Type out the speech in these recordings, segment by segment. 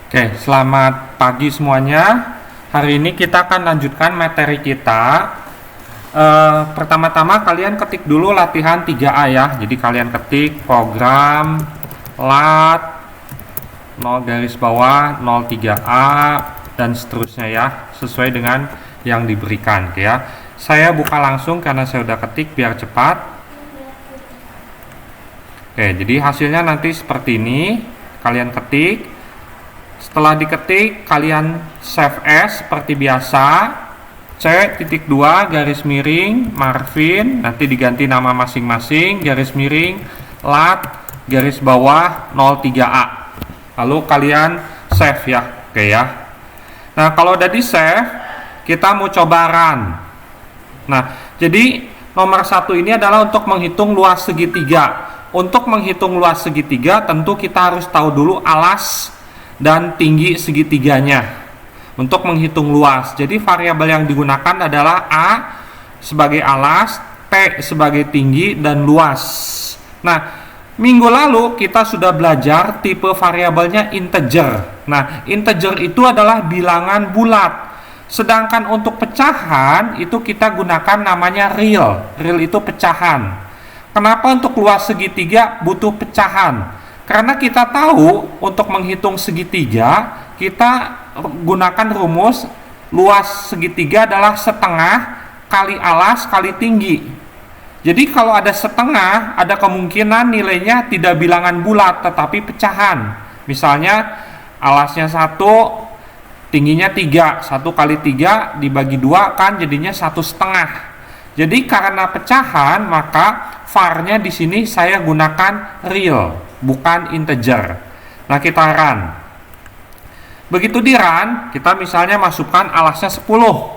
Oke, selamat pagi semuanya. Hari ini kita akan lanjutkan materi kita. Pertama-tama kalian ketik dulu latihan 3A ya. Jadi kalian ketik program lat 0 garis bawah 03A dan seterusnya ya, sesuai dengan yang diberikan ya. Saya buka langsung karena saya udah ketik biar cepat. Oke, jadi hasilnya nanti seperti ini. Kalian ketik. Setelah diketik, kalian save as seperti biasa. C.2 garis miring Marvin, nanti diganti nama masing-masing, garis miring lat garis bawah 03A. Lalu kalian save ya. Oke ya. Nah, kalau udah di save, kita mau coba run. Nah, jadi nomor 1 ini adalah untuk menghitung luas segitiga. Untuk menghitung luas segitiga, tentu kita harus tahu dulu alas dan tinggi segitiganya untuk menghitung luas. Jadi variabel yang digunakan adalah A sebagai alas, T sebagai tinggi, dan luas. Nah, minggu lalu kita sudah belajar tipe variabelnya integer. Nah, integer itu adalah bilangan bulat. Sedangkan untuk pecahan itu kita gunakan namanya real. Real itu pecahan. Kenapa untuk luas segitiga butuh pecahan? Karena kita tahu untuk menghitung segitiga, kita gunakan rumus luas segitiga adalah setengah kali alas kali tinggi. Jadi kalau ada setengah, ada kemungkinan nilainya tidak bilangan bulat, tetapi pecahan. Misalnya alasnya 1, tingginya 3, 1 kali 3 dibagi 2 kan jadinya 1,5. Jadi karena pecahan, maka var-nya di sini saya gunakan real, bukan integer. Nah, kita run. Begitu di run, kita misalnya masukkan alasnya 10.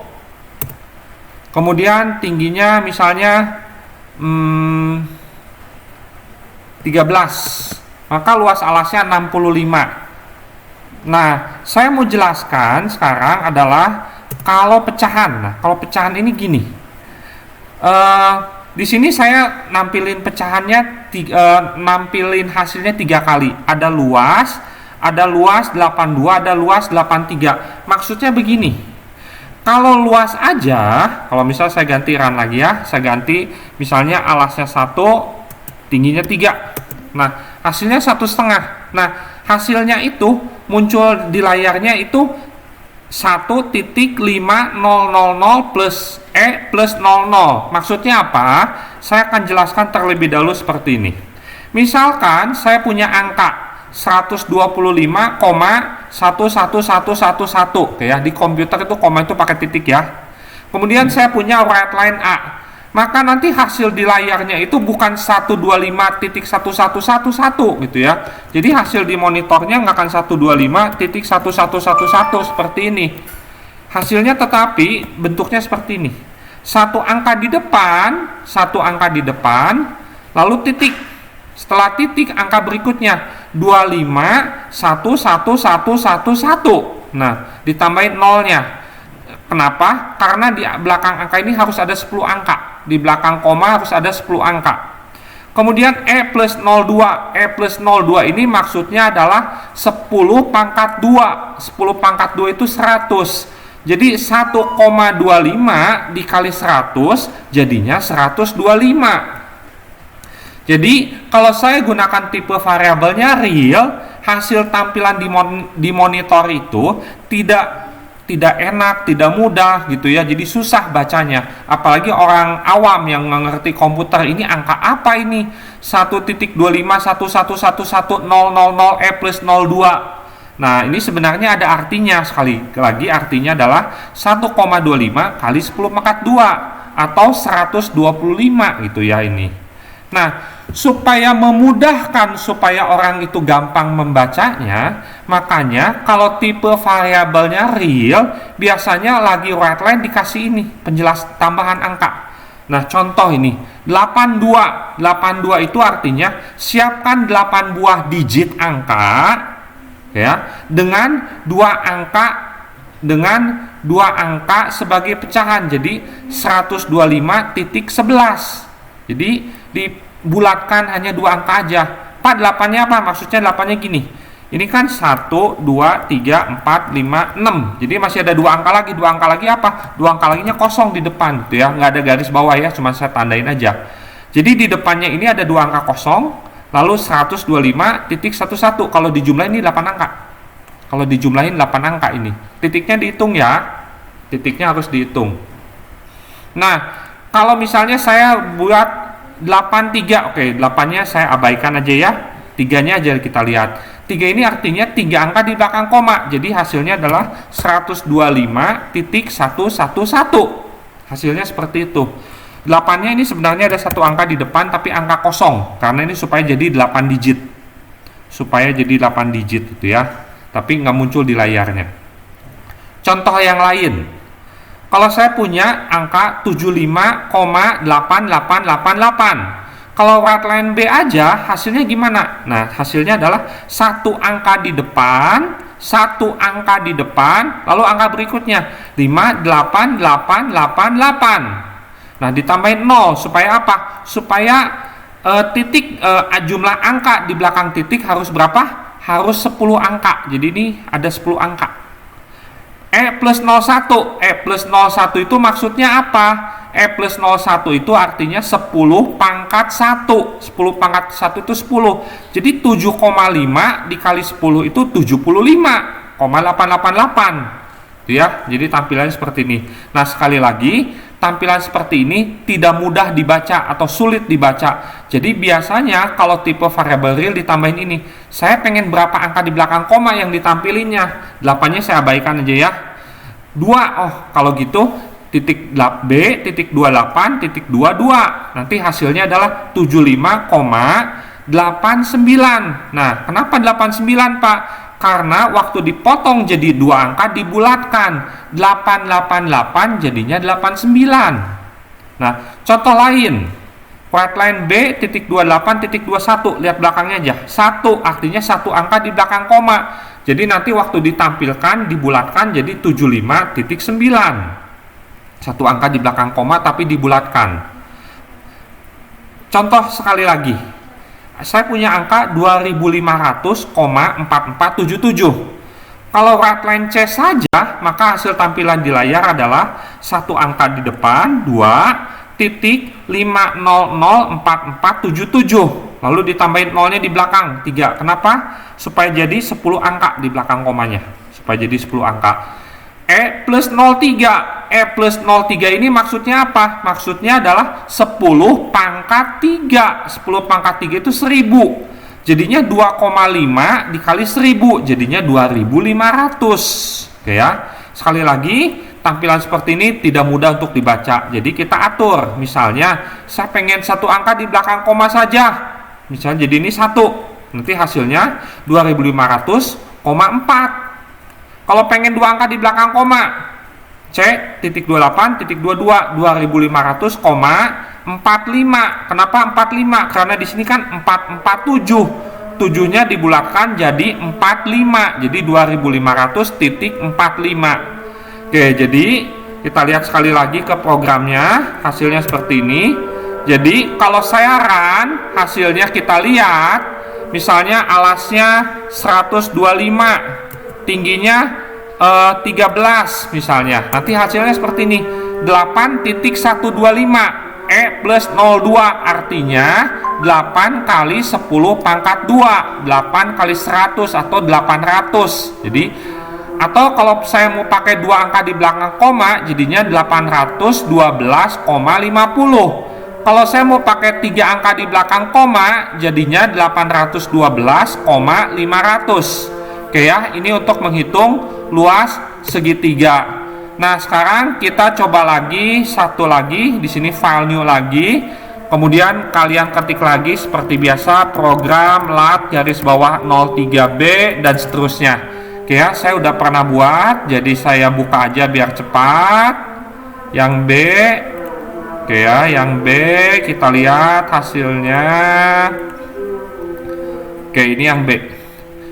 Kemudian tingginya misalnya 13. Maka luas alasnya 65. Nah, saya mau jelaskan sekarang adalah kalau pecahan. Nah, kalau pecahan ini gini. Di sini saya nampilin pecahannya, nampilin hasilnya 3 kali. Ada luas 82, ada luas 83. Maksudnya begini. Kalau luas aja, kalau misal saya ganti run lagi ya, saya ganti misalnya alasnya 1, tingginya 3. Nah, hasilnya 1,5. Nah, hasilnya itu muncul di layarnya itu 1.5000 plus E plus 00. Maksudnya apa? Saya akan jelaskan terlebih dahulu seperti ini. Misalkan saya punya angka 125,11111 ya, di komputer itu koma itu pakai titik ya. Kemudian saya punya right line A. Maka nanti hasil di layarnya itu bukan 125.1111 gitu ya. Jadi hasil di monitornya nggak akan 125.1111 seperti ini. Hasilnya tetapi bentuknya seperti ini. Satu angka di depan, lalu titik. Setelah titik angka berikutnya 251111. Nah, ditambahin nolnya. Kenapa? Karena di belakang angka ini harus ada 10 angka. Di belakang koma harus ada 10 angka. Kemudian E plus 02. E plus 02 ini maksudnya adalah 10 pangkat 2. 10 pangkat 2 itu 100. Jadi 1,25 dikali 100 jadinya 125. Jadi kalau saya gunakan tipe variabelnya real, hasil tampilan di monitor itu tidak enak, tidak mudah gitu ya. Jadi susah bacanya. Apalagi orang awam yang mengerti komputer, ini angka apa ini? 1.25111100 E plus 02. Nah, ini sebenarnya ada artinya. Sekali lagi artinya adalah 1,25 kali 10 pangkat 2 atau 125 gitu ya ini. Nah, supaya memudahkan supaya orang itu gampang membacanya, makanya kalau tipe variabelnya real, biasanya lagi right line dikasih ini, penjelas tambahan angka. Nah, contoh ini, 82. 82 itu artinya siapkan 8 buah digit angka ya, dengan dua angka sebagai pecahan. Jadi 125.11. Jadi dibulatkan hanya 2 angka aja. Pak, 8-nya apa? Maksudnya 8-nya gini. Ini kan 1, 2, 3, 4, 5, 6. Jadi masih ada dua angka lagi. Dua angka lagi apa? Dua angka laginya kosong di depan gitu ya. Nggak ada garis bawah ya, cuma saya tandain aja. Jadi di depannya ini ada dua angka kosong, lalu 125.11. Kalau dijumlahin ini 8 angka. Kalau dijumlahin 8 angka ini. Titiknya dihitung ya. Titiknya harus dihitung. Nah, kalau misalnya saya buat 83, oke, 8-nya saya abaikan aja ya. 3-nya aja kita lihat. 3 ini artinya 3 angka di belakang koma. Jadi hasilnya adalah 125.111. Hasilnya seperti itu. 8-nya ini sebenarnya ada satu angka di depan tapi angka kosong. Karena ini supaya jadi 8 digit. Supaya jadi 8 digit itu ya. Tapi nggak muncul di layarnya. Contoh yang lain. Kalau saya punya angka 75,8888. Kalau right line B aja hasilnya gimana? Nah, hasilnya adalah satu angka di depan, satu angka di depan, lalu angka berikutnya 58888. Nah, ditambahin 0 supaya apa? Supaya jumlah angka di belakang titik harus berapa? Harus 10 angka. Jadi ini ada 10 angka. E plus 01. E plus 01 itu maksudnya apa? E plus 01 itu artinya 10 pangkat 1. 10 pangkat 1 itu 10. Jadi 7,5 dikali 10 itu 75,888. Itu ya. Jadi tampilannya seperti ini. Nah, sekali lagi, tampilan seperti ini tidak mudah dibaca atau sulit dibaca. Jadi biasanya kalau tipe variabel real ditambahin ini. Saya pengen berapa angka di belakang koma yang ditampilinnya. 8-nya saya abaikan aja ya. 2. Oh, kalau gitu titik B, titik 28, titik 22. Nanti hasilnya adalah 75,89. Nah, kenapa 89, Pak? Karena waktu dipotong jadi dua angka dibulatkan. 888 jadinya 89. Nah, contoh lain. Right line B, titik 28, titik 21. Lihat belakangnya aja. 1 artinya satu angka di belakang koma. Jadi nanti waktu ditampilkan dibulatkan jadi 75.9. Satu angka di belakang koma tapi dibulatkan. Contoh sekali lagi. Saya punya angka 2500,4477. Kalau right line C saja, maka hasil tampilan di layar adalah satu angka di depan, 2.5004477. Lalu ditambahin 0-nya di belakang, 3. Kenapa? Supaya jadi 10 angka di belakang komanya. Supaya jadi 10 angka. E plus 03. E plus 03 ini maksudnya apa? Maksudnya adalah 10 pangkat 3. 10 pangkat 3 itu 1000. Jadinya 2,5 dikali 1000. Jadinya 2500. Oke ya. Sekali lagi, tampilan seperti ini tidak mudah untuk dibaca. Jadi kita atur. Misalnya, saya pengen satu angka di belakang koma saja. Misalnya jadi ini 1. Nanti hasilnya 2500,4. Kalau pengen dua angka di belakang koma, C titik 28 titik 22 2500,45. Kenapa 45? Karena di sini kan 447. 7-nya dibulatkan jadi 45. Jadi 2500.45. Oke, jadi kita lihat sekali lagi ke programnya. Hasilnya seperti ini. Jadi kalau saya run, hasilnya kita lihat. Misalnya alasnya 125. Tingginya 13 misalnya. Nanti hasilnya seperti ini. 8.125. E plus 02 artinya 8 kali 10 pangkat 2. 8 kali 100 atau 800. Jadi atau kalau saya mau pakai dua angka di belakang koma jadinya 812,50. Kalau saya mau pakai 3 angka di belakang koma jadinya 812,500. Oke ya, ini untuk menghitung luas segitiga. Nah, sekarang kita coba lagi satu lagi di sini file new lagi. Kemudian kalian ketik lagi seperti biasa program lat garis bawah 03B dan seterusnya. Oke ya, saya udah pernah buat, jadi saya buka aja biar cepat. Yang B. Oke ya, yang B kita lihat hasilnya. Oke, ini yang B.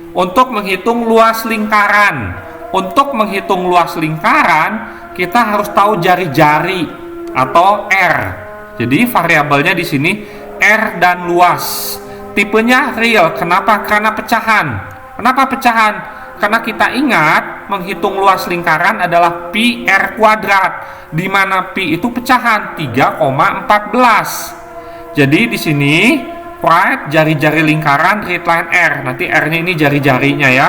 Untuk menghitung luas lingkaran. Untuk menghitung luas lingkaran, kita harus tahu jari-jari atau R. Jadi variabelnya di sini R dan luas. Tipenya real. Kenapa? Karena pecahan. Kenapa pecahan? Karena kita ingat menghitung luas lingkaran adalah pi r kuadrat, di mana pi itu pecahan 3,14. Jadi di sini write jari-jari lingkaran read line r. Nanti r-nya ini jari-jarinya ya.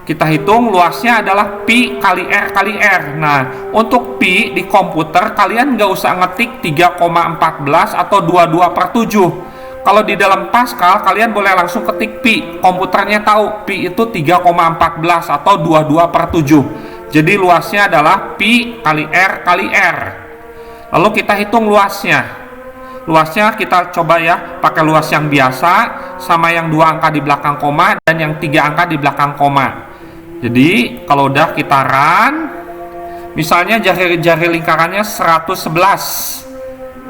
Kita hitung luasnya adalah pi kali r kali r. Nah, untuk pi di komputer kalian nggak usah ngetik 3,14 atau 22/7. Kalau di dalam Pascal kalian boleh langsung ketik pi, komputernya tahu pi itu 3,14 atau 22/7. Jadi luasnya adalah pi kali r kali r. Lalu kita hitung luasnya. Luasnya kita coba ya pakai luas yang biasa sama yang 2 angka di belakang koma dan yang 3 angka di belakang koma. Jadi kalau udah kita run, misalnya jari-jari lingkarannya 111.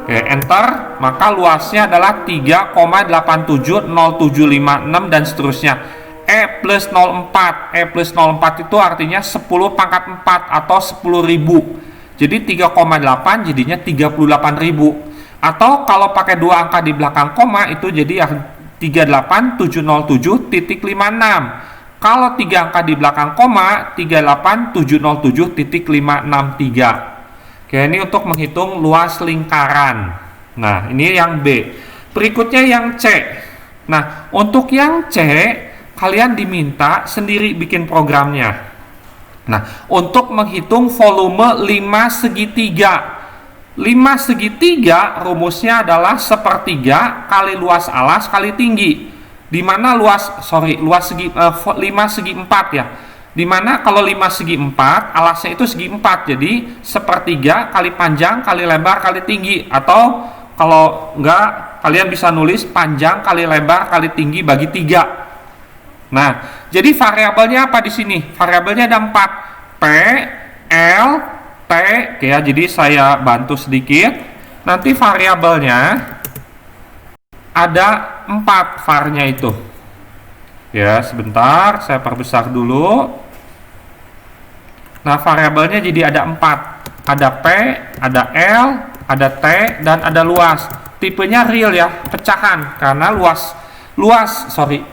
Oke, enter, maka luasnya adalah 3,870756 dan seterusnya. E plus 04. E plus 04 itu artinya 10 pangkat 4 atau 10.000. Jadi 3,8 jadinya 38.000. Atau kalau pakai 2 angka di belakang koma itu jadi 38707.56. Kalau 3 angka di belakang koma 38707.563. Oke, ini untuk menghitung luas lingkaran. Nah, ini yang B. Berikutnya yang C. Nah, untuk yang C, kalian diminta sendiri bikin programnya. Nah, untuk menghitung volume 5 segitiga. 5 segitiga rumusnya adalah 1/3 kali luas alas kali tinggi. Di mana luas 5 segi 4 ya. Dimana kalau 5 segi 4, alasnya itu segi 4, jadi 1/3 kali panjang kali lebar kali tinggi. Atau kalau enggak, kalian bisa nulis panjang kali lebar kali tinggi bagi 3. Nah, jadi variabelnya apa di sini? Variabelnya ada 4, P, L, T. Oke ya, jadi saya bantu sedikit. Nanti variabelnya ada 4 var-nya itu. Ya, sebentar, saya perbesar dulu. Nah, variabelnya jadi ada 4. Ada P, ada L, ada T, dan ada luas. Tipenya real ya, pecahan. Karena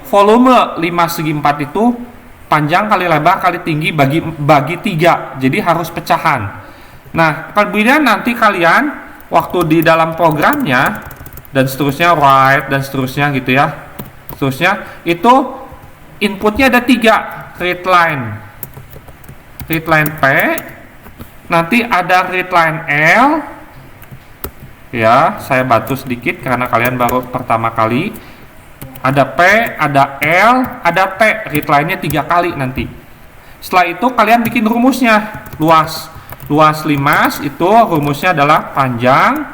volume 5 segi 4 itu panjang kali lebar kali tinggi bagi 3. Jadi harus pecahan. Nah, kemudian nanti kalian waktu di dalam programnya dan seterusnya, write dan seterusnya gitu ya. Seterusnya itu inputnya ada 3, read line P, nanti ada read line L ya, saya bantu sedikit karena kalian baru pertama kali. Ada P, ada L, ada T, read line-nya 3 kali nanti. Setelah itu kalian bikin rumusnya. Luas 5 itu rumusnya adalah panjang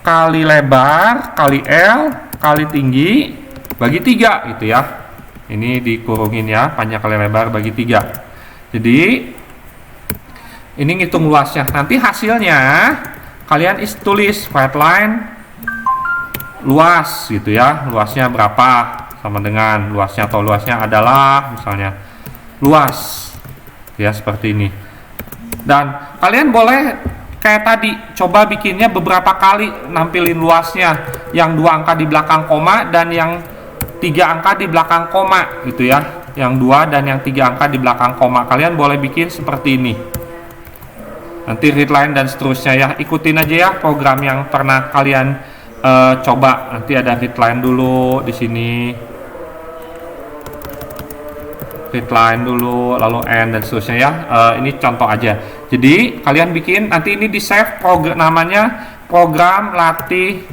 kali lebar kali L kali tinggi bagi 3 gitu ya. Ini dikurungin ya, panjang kali lebar bagi 3. Jadi ini ngitung luasnya. Nanti hasilnya kalian tulis write line luas gitu ya. Luasnya berapa sama dengan luasnya, atau luasnya adalah misalnya luas ya, seperti ini. Dan kalian boleh kayak tadi coba bikinnya beberapa kali, nampilin luasnya yang 2 angka di belakang koma dan yang 3 angka di belakang koma gitu ya. Yang 2 dan yang 3 angka di belakang koma. Kalian boleh bikin seperti ini. Nanti read line dan seterusnya ya. Ikutin aja ya program yang pernah kalian coba. Nanti ada read line dulu di sini. Read line dulu, lalu end dan seterusnya ya. Ini contoh aja. Jadi kalian bikin, nanti ini di save namanya program latih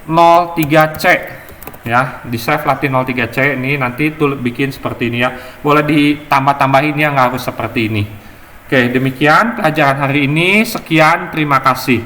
03C. Ya, di save latih 03C ini nanti bikin seperti ini ya. Boleh ditambah-tambahin ya, nggak harus seperti ini. Oke, demikian pelajaran hari ini. Sekian, terima kasih.